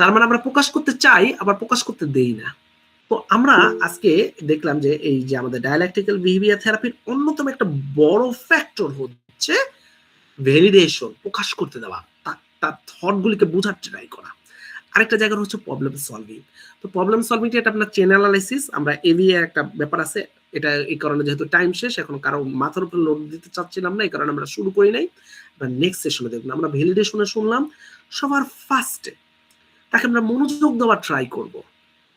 তার মানে আমরা প্রকাশ করতে চাই, আবার প্রকাশ করতে দেই না। তো আমরা আজকে দেখলাম যে এই যে আমাদের ডায়ালেকটিক্যাল বিহেভিয়ার থেরাপির অন্যতম একটা বড় ফ্যাক্টর হচ্ছে ভ্যালিডেশন, প্রকাশ করতে দেওয়া, তার থট গুলিকে বোঝার ট্রাই করা। আরেকটা জায়গা হচ্ছে প্রবলেম সলভিং। তো প্রবলেম সলভিং এটা আপনার চেন অ্যানালাইসিস, আমরা এভিএ একটা ব্যাপার আছে, এটা এই কারণে যেহেতু টাইম শেষ, এখন কারো মাথার উপর লোড দিতে চাচ্ছিলাম না, এই কারণে আমরা শুরু করি নাই। আমরা নেক্সট সেশনে দেখুন, আমরা ভ্যালিডেশনে শুনলাম সবার ফার্স্টে তাকে আমরা মনোযোগ দেওয়ার ট্রাই করব,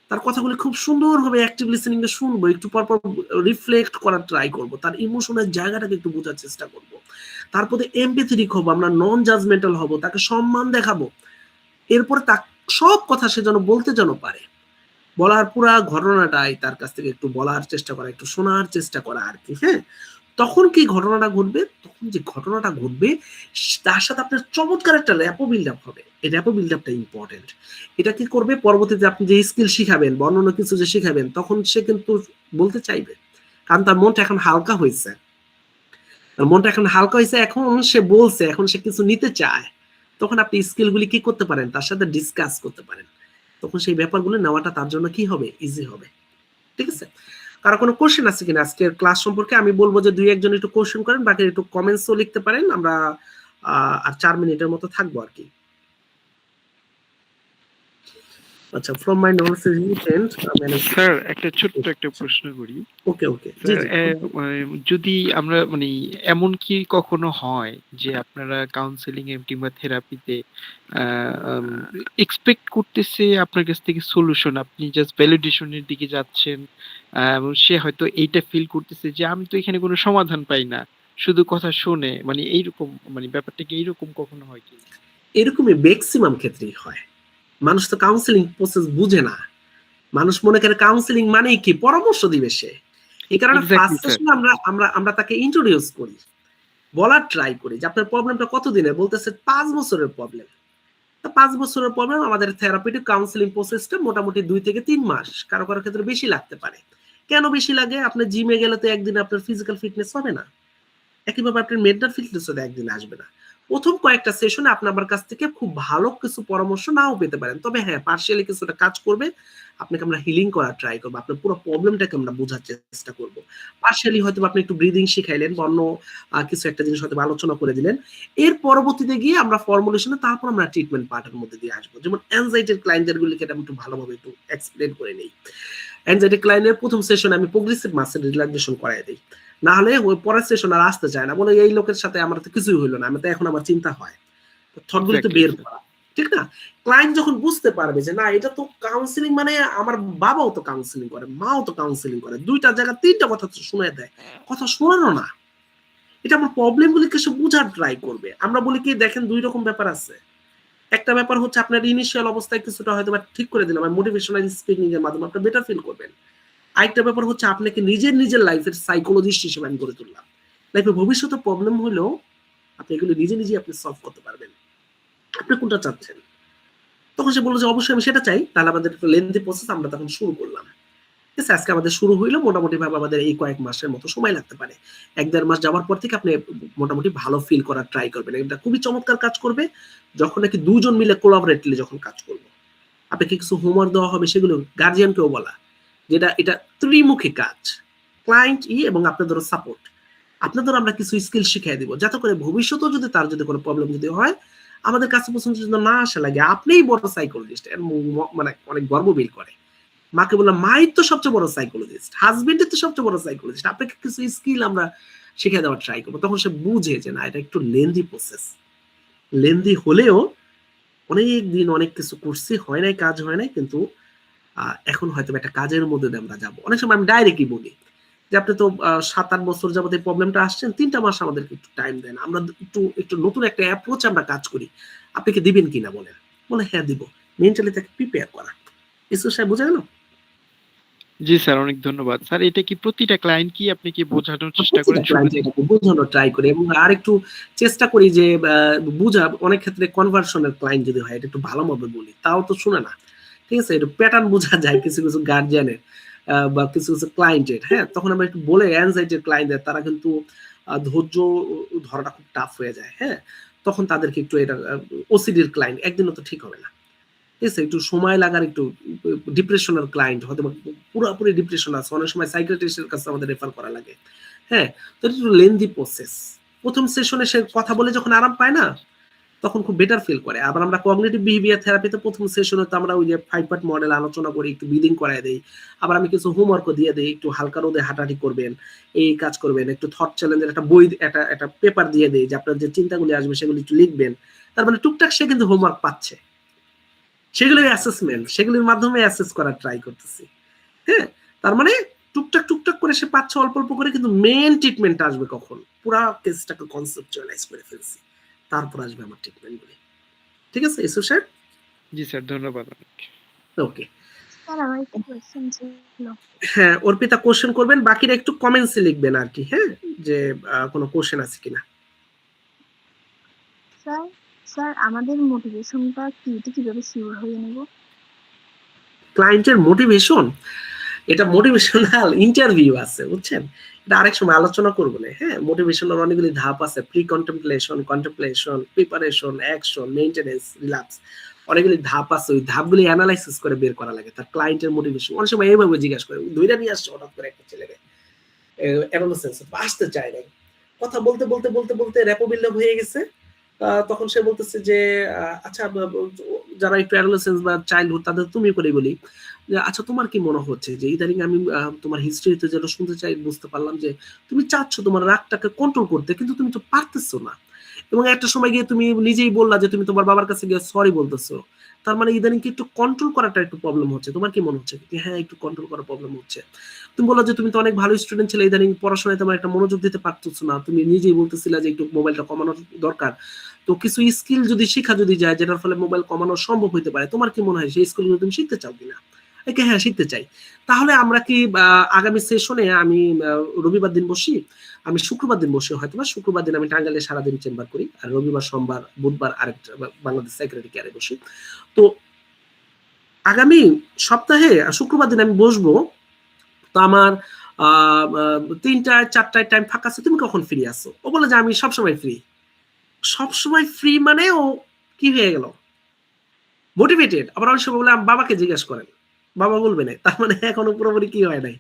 তার কথাগুলি খুব সুন্দরভাবে অ্যাক্টিভ লিসেনিং এ শুনবো, একটু পর পর রিফ্লেক্ট করার ট্রাই করব, তার ইমোশনের জায়গাটাকে একটু বোঝার চেষ্টা করব, তারপরে এমপ্যাথেটিক হবো, আমরা নন জাজমেন্টাল হব, তাকে সম্মান দেখাবো। এরপরে তার সব কথা সে যেন বলতে যেন পারে, বলার পুরা ঘটনাটাই তার কাছ থেকে একটু বলার চেষ্টা করা, একটু শোনার চেষ্টা করা আর কি। হ্যাঁ, তখন কি ঘটনাটা ঘটবে, তখন যে ঘটনাটা ঘটবে তার সাথে আপনার চমৎকার একটা র্যাপো বিল্ড আপ হবে। এই র্যাপো বিল্ড আপটা ইম্পর্টেন্ট। এটা কি করবে, পরবর্তীতে আপনি যে স্কিল শিখাবেন বা অন্য কিছু যে শিখাবেন, তখন সে কিন্তু বলতে চাইবে, কারণ তার মনটা এখন হালকা হয়েছে, এখন সে বলছে, এখন সে কিছু নিতে চায়। তখন আপনি স্কিলগুলি কি করতে পারেন, তার সাথে ডিসকাস করতে পারেন, তখন সেই ব্যাপারগুলো নেওয়াটা তার জন্য কি হবে, ইজি হবে। ঠিক আছে, কারো কোনো কোশ্চেন আছে কিনা আজকের ক্লাস সম্পর্কে? আমি বলবো যে 2-1 জন একটু কোশ্চেন করেন, বাকি একটু কমেন্টসও লিখতে পারেন, আমরা আর 4 মিনিটের মতো থাকবো আর কি। আচ্ছা, ফ্রম মাই নোটস রিটেন্ট স্যার একটা ছোট্ট একটা প্রশ্ন করি। ওকে ওকে, জি জি। যদি আমরা মানে এমন কি কখনো হয় যে আপনারা কাউন্সেলিং এ কিংবা থেরাপিতে এক্সপেক্ট করতেছে আপনার কাছ থেকে সলিউশন, আপনি জাস্ট ভ্যালিডেশনের দিকে যাচ্ছেন, এবং সে হয়তো এইটা ফিল করতেছে যে আমি তো এখানে কোনো সমাধান পাই না, শুধু কথা শুনে, মানে এইরকম, মানে ব্যাপারটা কি এইরকম কখনো হয় কি? এরকমই ম্যাক্সিমাম ক্ষেত্রেই হয়। মানুষ তো কাউন্সেলিং প্রসেস বুঝে না, মানুষ মনে করে কাউন্সেলিং মানে কি পরামর্শ দিবে সে। এই কারণে ফার্স্ট সেশনে আমরা আমরা আমরা তাকে ইন্ট্রোডিউস করি, বলার ট্রাই করি যে আপনার প্রবলেমটা কতদিনের, বলতেছে 5 বছরের প্রবলেম। 5 বছরের প্রবলেম, আমাদের থেরাপিউটিক কাউন্সেলিং প্রসেসটা মোটামুটি 2 থেকে 3 মাস, কারো কারো ক্ষেত্রে বেশি লাগতে পারে। কেন বেশি লাগে, আপনি জিমে গেলে তো একদিনে আপনার ফিজিক্যাল ফিটনেস হবে না, একইভাবে আপনার মেন্টাল ফিটনেসও একদিন আসবে না। প্রথম কয়েকটা সেশনে আপনি আমার কাছ থেকে খুব ভালো কিছু পরামর্শ নাও পেতে পারেন, তবে হ্যাঁ পার্শিয়ালি কিছুটা কাজ করবে, আপনাকে আমরা হিলিং করার ট্রাই করবো, আপনার পুরো প্রবলেমটাকে আমরা বোঝার চেষ্টা করবো। পার্শিয়ালি হয়তো আপনি একটু ব্রিদিং শিখাইলেন বা অন্য কিছু একটা জিনিস হয়তো আলোচনা করে দিলেন, এর পরবর্তীতে গিয়ে আমরা ফর্মুলেশনে তারপর আমরা ট্রিটমেন্ট পার্টের মধ্যে দিয়ে আসবো। যেমন অ্যাংজাইটির ক্লায়েন্টদের গুলিকে আমি একটু ভালোভাবে একটু এক্সপ্লেন করে নেই। অ্যাংজাইটি ক্লায়েন্টের প্রথম সেশনে আমি প্রোগ্রেসিভ মাসেল রিল্যাক্সেশন করাই দিই, না হলে ওই পরের সেশন আর আসতে চায় না, বলে এই লোকের সাথে আমার তো কিছুই হইলো না, আমি তো এখন আমার চিন্তা হয়, থটগুলি তো বের করা। ঠিক না, ক্লায়েন্ট যখন বুঝতে পারবে যে না এটা তো কাউন্সিলিং, মানে আমার বাবাও তো কাউন্সিলিং করে, মাও তো কাউন্সিলিং করে, দুইটা জায়গা তিনটা কথা শুনে দেয়, কথা শোনানো না, এটা আমার প্রবলেম গুলিকে সে বুঝার ট্রাই করবে। আমরা বলি কি দেখেন, 2 রকম ব্যাপার আছে। একটা ব্যাপার হচ্ছে আপনার ইনিশিয়াল অবস্থায় কিছুটা হয়তো ঠিক করে দিলাম, মোটিভেশনাল স্পিকিং এর মাধ্যমে আপনি বেটার ফিল করবেন। আরেকটা ব্যাপার হচ্ছে আপনাকে নিজের লাইফের সাইকোলজিস্ট হিসেবে আমি গড়ে তুললাম, লাইফে ভবিষ্যতে প্রবলেম হলেও আপনি এগুলো নিজে আপনি সলভ করতে পারবেন। আপনি কোনটা চাচ্ছেন? তখন সে বললো যে অবশ্যই আমি সেটা চাই। তাহলে আমাদের একটা লেন্থি প্রসেস আমরা তখন শুরু করলাম। ঠিক আছে, আজকে আমাদের শুরু হইলো, মোটামুটি ভাবে আমাদের এই কয়েক মাসের মতো সময় লাগতে পারে। 1-1.5 মাস যাওয়ার পর থেকে আপনি মোটামুটি ভালো ফিল করার ট্রাই করবেন। এটা খুবই চমৎকার কাজ করবে যখন নাকি 2 জন মিলে কোলাবোরেটলি যখন কাজ করব। আপনাকে কিছু হোমওয়ার্ক দেওয়া হবে, সেগুলো গার্জিয়ানকেও বলা, যেটা এটা ত্রিমুখী কাজ, ক্লায়েন্ট এবং আপনাদেরও সাপোর্ট। আপনাদের আমরা কিছু স্কিল শিখিয়ে দিব, যাতে করে ভবিষ্যতেও যদি তার যদি কোনো প্রবলেম যদি হয়, আমাদের কাছে পর্যন্ত যদি না আসা লাগে, আপনিই বড় সাইকোলজিস্ট, মানে অনেক গর্ব বিল করে। মাকে বললাম মাই তো সবচেয়ে বড় সাইকোলজিস্ট, হাজবেন্ডের তো সবচেয়ে বড় সাইকোলজিস্ট, আপনাকে কিছু স্কিল আমরা শিখিয়ে দেওয়ার ট্রাই করবো। তখন সে বুঝে যে না এটা একটু লেন্দি প্রসেস, লেন্দি হলেও অনেক দিন অনেক কিছু করছি, হয় নাই, কাজ হয় নাই, কিন্তু এখন হয়তো একটা কাজের মধ্যে দিয়ে আমরা যাবো। অনেক সময় আমি ডাইরেক্টই বলি যে আপনি তো 7-8 বছর যাবত এই প্রবলেমটা আসছেন, 3টা মাস আমাদেরকে একটু টাইম দেন, আমরা একটু নতুন একটা অ্যাপ্রোচ আমরা কাজ করি, আপনি কি দিবেন কিনা বলেন। বলে হ্যাঁ দিব, মেন্টালি তাকে প্রিপেয়ার করা। ইসু সাহেব বুঝে গেল? জি স্যার, অনেক ধন্যবাদ স্যার। এটা কি প্রতিটা ক্লায়েন্ট কি আপনি কি বোঝানোর চেষ্টা করেন? বোঝানোর ট্রাই করি এবং আর একটু চেষ্টা করি যে বুঝা, অনেক ক্ষেত্রে কনভার্সনের ক্লায়েন্ট যদি হয়, এটা একটু ভালোভাবে বলি, তাও তো শুনে না। ঠিক আছে, একটু প্যাটার্ন বোঝা যায় কিছু কিছু গার্জিয়ানের বা কিছু কিছু ক্লায়েন্টের। হ্যাঁ, তখন আমরা একটু বলে অ্যানজাইটির ক্লায়েন্টদের, তারা কিন্তু ধৈর্য ধরাটা খুব টাফ হয়ে যায়। হ্যাঁ, তখন তাদেরকে একটু এটা, ওসিডির ক্লায়েন্ট একদিনও তো ঠিক হবে না, ঠিক আছে, একটু সময় লাগার, একটু ডিপ্রেশনাল ক্লায়েন্ট হয়তো পুরোপুরি ডিপ্রেশন আছে, অনেক সময় সাইকিয়াট্রিস্টের কাছে আমাদের রেফার করা লাগে। হ্যাঁ, তো একটু লেন্দি প্রসেস। প্রথম সেশনে সে কথা বলে যখন আরাম পায় না, তখন খুব বেটার ফিল করে। আবার আমরা কগনিটিভ বিহেভিয়ার থেরাপিতে প্রথম সেশনে তো আমরা ওই যে 5 পার্ট মডেল আলোচনা করি, একটু ব্রিদিং করায় দেই। আবার আমি কিছু হোমওয়ার্কও দিয়ে দেই, একটু হালকা রোদে হাঁটাহাঁটি করবেন, এই কাজ করবেন, একটু থট চ্যালেঞ্জের একটা বই, একটা পেপার দিয়ে দেই যে আপনার যে চিন্তাগুলি আসবে সেগুলি একটু লিখবেন। তার মানে টুকটাক সে কিন্তু হোমওয়ার্ক পাচ্ছে, সেগুলোর অ্যাসেসমেন্ট, সেগুলির মাধ্যমে অ্যাসেস করার ট্রাই করতেছি। হ্যাঁ, তার মানে টুকটাক টুকটাক করে সে পাচ্ছে অল্প অল্প করে, কিন্তু মেন ট্রিটমেন্ট আসবে কখন, পুরা কেসটাকে কনসেপচুয়ালাইজ করে ফেলছি, তারপর আসবে আমার ট্রিটমেন্টগুলি। ঠিক আছে ইসু সাহেব? জি স্যার, ধন্যবাদ অনেক। ওকে, স্যার আমার একটা কোশ্চেন ছিল। হ্যাঁ অর্পিতা কোশ্চেন করবেন, বাকিরা একটু কমেন্টসে লিখবেন আর কি, হ্যাঁ, যে কোনো কোশ্চেন আছে কিনা। স্যার স্যার আমাদের মোটিভেশনটা কি, এটা কিভাবে শিওর হয়ে নেব? ক্লায়েন্টের মোটিভেশন, এটা মোটিভেশনাল ইন্টারভিউ আছে বুঝছেন, এটা আরেক সময় আলোচনা করবো না। হ্যাঁ, মোটিভেশনের অনেকগুলি ধাপ আছে, pre contemplation, contemplation, preparation, action, maintenance, relapse, অনেকগুলি ধাপ আছে। ওই ধাপগুলি অ্যানালাইসিস করে বের করা লাগে তার ক্লায়েন্টের মোটিভেশন। অনেক সময় এইভাবে জিজ্ঞাসা করে, ধৈর্য নিয়ে আসছে হঠাৎ করে একটা ছেলেকে, অ্যাডোলেসেন্স আসতে চায় নাই, কথা বলতে বলতে বলতে বলতে র্যাপো বিল্ড আপ হয়ে গেছে। তখন সে বলতেছে যে আচ্ছা, যারা একটু অ্যাডোলেসেন্স বা চাইল্ডহুড তাদের তুমি করে বলি, যে আচ্ছা তোমার কি মনে হচ্ছে যে ইদানিং আমি তোমার হিস্ট্রিতে যেটা শুনতে চাই, বুঝতে পারলাম যে তুমি চাচ্ছ তোমার রাগটাকে কন্ট্রোল করতে, কিন্তু তুমি তো পারতেছো না, এবং একটা সময় গিয়ে তুমি নিজেই বললা যে তুমি তোমার বাবার কাছে গিয়ে সরি বলতেছো। তার মানে ইদানিং কি একটু কন্ট্রোল করাটা একটু প্রবলেম হচ্ছে, তোমার কি মনে হচ্ছে? হ্যাঁ, একটু কন্ট্রোল করা প্রবলেম হচ্ছে। তুমি বললা যে তুমি তো অনেক ভালো স্টুডেন্ট ছিলে, ইদানিং পড়াশোনায় তোমার একটা মনোযোগ দিতে পারতেছো না, তুমি নিজেই বলতেছিলা যে একটু মোবাইলটা কমানোর দরকার। তো কিছু স্কিল যদি শেখা যদি যায়, যেটার ফলে মোবাইল কমানো সম্ভব হতে পারে, তোমার কি মনে হয় সেই স্কিলগুলো তুমি শিখতে চাও কিনা? হ্যাঁ শিখতে চাই। তাহলে আমরা কি আগামী সেশনে আমি রবিবার দিন বসি, আমি শুক্রবার দিন বসি, হয়তো বা শুক্রবার দিন আমি টাঙ্গাইলে সারাদিন চেম্বার করি, আর রবিবার, সোমবার, বুধবার আরেকটা বাংলাদেশ সাইকিয়াট্রিক কেয়ারে বসি। তো আগামী সপ্তাহে শুক্রবার দিন আমি বসবো, তো আমার 3টায় 4টায় টাইম ফাঁকা আছে, তুমি কখন ফ্রি আছো? ও বলে যে আমি সবসময় ফ্রি। সবসময় ফ্রি মানে ও কি হয়ে গেল, মোটিভেটেড। আবার অনেক সময় বলে বাবাকে জিজ্ঞেস করেন, বাবা বলবে না, তার মানে এখনো পুরোপুরি কি হয় নাই,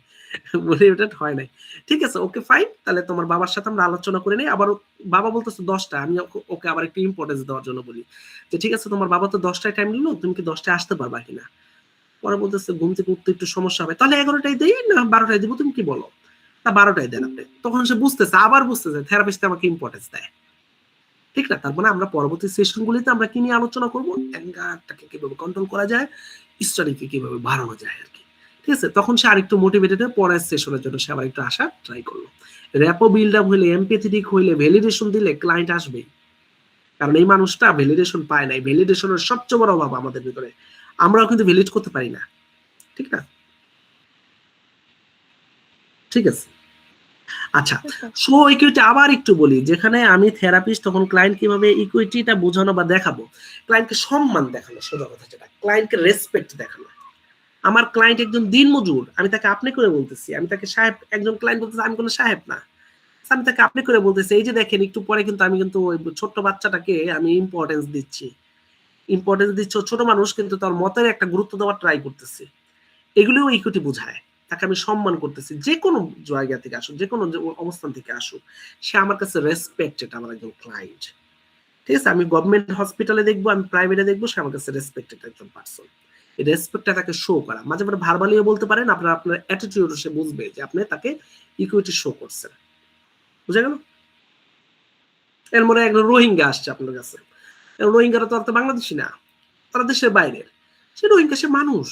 মোটিভেটেড হয় নাই। ঠিক আছে, ওকে ফাইন, তাহলে তোমার বাবার সাথে আমরা আলোচনা করে নেই। আবার বাবা বলতেছে 10টা, আমি ওকে আবার একটু ইম্পর্টেন্স দেওয়ার জন্য বলি যে ঠিক আছে তোমার বাবা তো 10টায় টাইম নিল, তুমি কি 10টায় আসতে পারবা কিনা? পরে বলতেছে ঘুম থেকে উঠতে একটু সমস্যা হবে, তাহলে 11টায় দেই না 12টায় দিব, তুমি কি বলো? তা 12টায় দেন আপনি। তখন সে বুঝতেছে, আবার বুঝতেছে থেরাপিস্ট আমাকে ইম্পর্টেন্স দেয়। ঠিক না? তার মানে আমরা পরবর্তী সেশনগুলিতে আমরা কি নিয়ে আলোচনা করবো, অ্যাঙ্গারটাকে কিভাবে কন্ট্রোল করা যায়, স্টাডিকে কিভাবে বাড়ানো যায় আর কি। ঠিক আছে, তখন সে আরেকটু মোটিভেটেড হয়ে পরের সেশনের জন্য সে আবার একটু আসার ট্রাই করলো। র্যাপো বিল্ড আপ হইলে, এমপ্যাথেটিক হইলে, ভ্যালিডেশন দিলে ক্লায়েন্ট আসবেই। কারণ এই মানুষটা ভ্যালিডেশন পায় নাই, ভ্যালিডেশনের সবচেয়ে বড় অভাব আমাদের ভিতরে, আমরাও কিন্তু ভ্যালিড করতে পারি না। ঠিক না? ঠিক আছে, আচ্ছা, সো ইকুইটি আবার একটু বলি, যেখানে আমি থেরাপিস্ট তখন ক্লায়েন্ট কিভাবে ইকুইটিটা বোঝানো বা দেখাবো, ক্লায়েন্টকে সম্মান দেখানো, সোজা কথা যেটা, ক্লায়েন্টকে রেসপেক্ট দেখানো। আমার ক্লায়েন্ট একজন দিনমজুর, আমি তাকে আপনি করে বলতেছি, আমি তাকে সাহেব, একজন ক্লায়েন্ট বলতেছে আমি কোনো সাহেব না, আমি তাকে আপনি করে বলতেছি। এই যে দেখেন একটু পরে কিন্তু আমি কিন্তু ওই ছোট্ট বাচ্চাটাকে আমি ইম্পর্টেন্স দিচ্ছি, ছোট মানুষ কিন্তু তার মতের একটা গুরুত্ব দেওয়ার ট্রাই করতেছি। এগুলিও ইকুইটি বোঝায়, তাকে আমি সম্মান করতেছি, যে কোনো জায়গা থেকে আসুক, যে কোনো অবস্থান থেকে আসুক, সে আমার কাছে রেসপেক্টেড, আমার একজন ক্লায়েন্ট। ঠিক আছে, আমি গভর্নমেন্ট হসপিটালে দেখবো, আমি প্রাইভেটে দেখবো, সে আমার কাছে রেসপেক্টেড একজন পার্সন। এই রেসপেক্টটা তাকে শো করা, মাঝে মাঝে ভার্বালিও বলতে পারেন, আপনার অ্যাটিটিউড সে বুঝবে যে আপনি তাকে ইকুইটি শো করছেন। বুঝা গেল? এর মধ্যে একজন রোহিঙ্গা আসছে আপনার কাছে, রোহিঙ্গারা তো বাংলাদেশি না, তারা দেশের বাইরের, সে রোহিঙ্গা, সে মানুষ,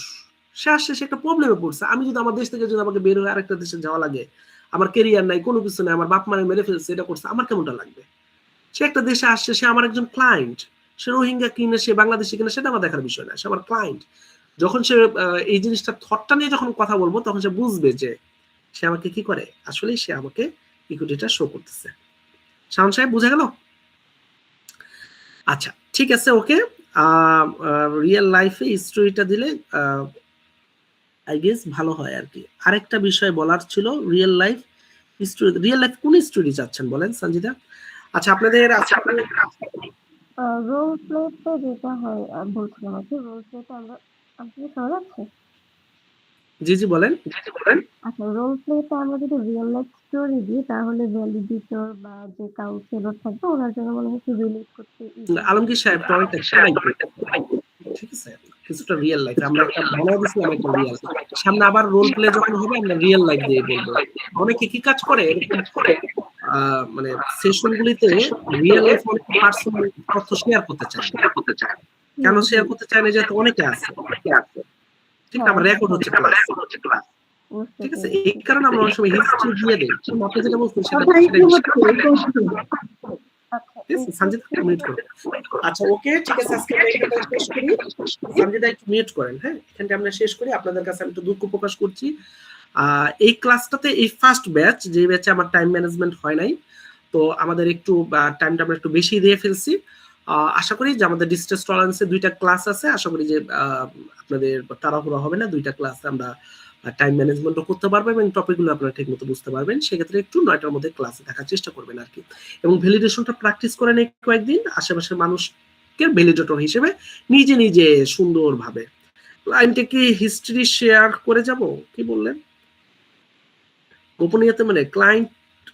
সে আসছে, সে একটা প্রবলেমে পড়ছে। আমি যদি আমার দেশ থেকে যদি আমাকে বের হয়ে আরেকটা দেশে যাওয়া লাগে, আমার কেরিয়ার নাই, কোনো কিছু নাই, আমার বাপ মারে মেরে ফেলছে, এটা করছে, আমার কেমনটা লাগবে? সে একটা দেশে আসছে, সে আমার একজন ক্লায়েন্ট, সে রোহিঙ্গা কিনে, সে বাংলাদেশি কিনে, সেটা আমার দেখার বিষয় না, সে আমার ক্লায়েন্ট। যখন সে এই জিনিসটা থটটা নিয়ে যখন কথা বলবো, তখন সে বুঝবে যে সে আমাকে কি করে, আসলে সে আমাকে ইকুইটিটা শো করতেছে। শাওন সাহেব বুঝা গেল? আচ্ছা ঠিক আছে, ওকে। রিয়েল লাইফে স্টোরিটা দিলে আই গেস ভালো হয় আর কি। আরেকটা বিষয় বলার ছিল, real life story, real life কোন স্টোরি চাচ্ছেন বলেন সঞ্জিতা? আচ্ছা আপনাদের রোল প্লেতে যেটা হয় বলছিলাম আর কি, রোল প্লেতে আমরা আপনি শোনা যাচ্ছে? জি জি বলেন। আচ্ছা, রোল প্লেতে আমরা যদি রিয়েল লাইফ স্টোরি দিই তাহলে ভ্যালিডেটর বা যে কাউন্সিলর থাকবে ওনার জন্য মনে হয় একটু রিলেট করতে ইজি হবে। আলমগীর সাহেব পয়েন্ট একটাই, ঠিক আছে, কিছুটা রিয়েল লাইফ আমরা একটা বানায় দিছিলাম, একটা রিয়েল সামনে আবার রোল প্লে যখন হবে আমরা রিয়েল লাইফ দিয়ে বলবো। অনেকে কি কাজ করে এরকম মানে সেশন গুলিতে রিয়েল লাইফ অনেক পার্সোনাল তথ্য শেয়ার করতে চায় না। কেন শেয়ার করতে চায় না? যেহেতু অনেকে আছে, ঠিক না, আমার রেকর্ড হচ্ছে ক্লাস, বুঝতে ঠিক আছে, পেরেছি। এই কারণে আমরা অনেক সময় হিস্ট্রি দিয়ে দেই। আপনি যেটা বলছেন সেটা আচ্ছা, ঠিক আছে, সঞ্জিত একটু মিউট করুন। আচ্ছা ওকে, ঠিক আছে, আজকে আমরা এখানটা শেষ করি। সঞ্জিতা একটু মিউট করেন, হ্যাঁ, এখানটা আমরা শেষ করি। আপনাদের কাছে আমি একটু দুঃখ প্রকাশ করছি, এই ক্লাসটাতে এই ফার্স্ট ব্যাচ, যে ব্যাচে আমার টাইম ম্যানেজমেন্ট হয় নাই, তো আমাদের একটু টাইমটা আমরা একটু বেশি দিয়ে ফেলছি। আশা করি যে আমাদের ডিস্টেন্স টলারেন্সে 2টা ক্লাস আছে, আশা করি যে আপনাদের তাড়াহুড়ো হবে না, 2টা ক্লাস আমরা টাইম ম্যানেজমেন্টও করতে পারবো এবং টপিকগুলো আপনারা ঠিক মতো বুঝতে পারবেন। সেক্ষেত্রে একটু 9টার মধ্যে ক্লাসে থাকার চেষ্টা করবেন আর কি, এবং ভ্যালিডেশনটা প্র্যাকটিস করেন কয়েকদিন, আশেপাশের মানুষকে ভ্যালিডেটর হিসেবে নিজে নিজে সুন্দরভাবে। ক্লায়েন্টে কি হিস্ট্রি শেয়ার করে যাব, কি বললেন? গোপনীয়তা মানে ক্লায়েন্ট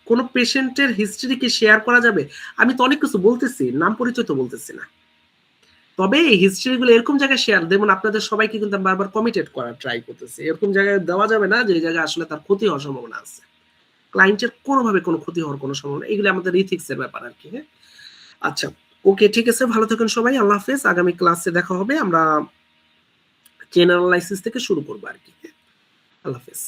কোন পেশেন্টের হিস্ট্রি কি শেয়ার করা যাবে? আমি তো অনেক কিছু বলতেছি, নাম পরিচয় তো বলতেছি না। তবে এই হিস্ট্রি গুলো এরকম জায়গায় শেয়ার, যেমন আপনাদের সবাইকে কিন্তু আমি বারবার কমিটেড করার ট্রাই করতেছি, এরকম জায়গায় দেওয়া যাবে না যে জায়গায় আসলে তার ক্ষতি হওয়ার সম্ভাবনা আছে। ক্লায়েন্টের কোনোভাবে কোনো ক্ষতি হওয়ার কোনো সম্ভাবনা, এগুলো আমাদের ইথিক্স এর ব্যাপার আর কি। হ্যাঁ, আচ্ছা ওকে, ঠিক আছে, ভালো থাকুন সবাই, আল্লাহ হাফেজ। আগামী ক্লাসে দেখা হবে, আমরা চেন অ্যানালাইসিস থেকে শুরু করবো আর কি। আল্লাহ হাফেজ।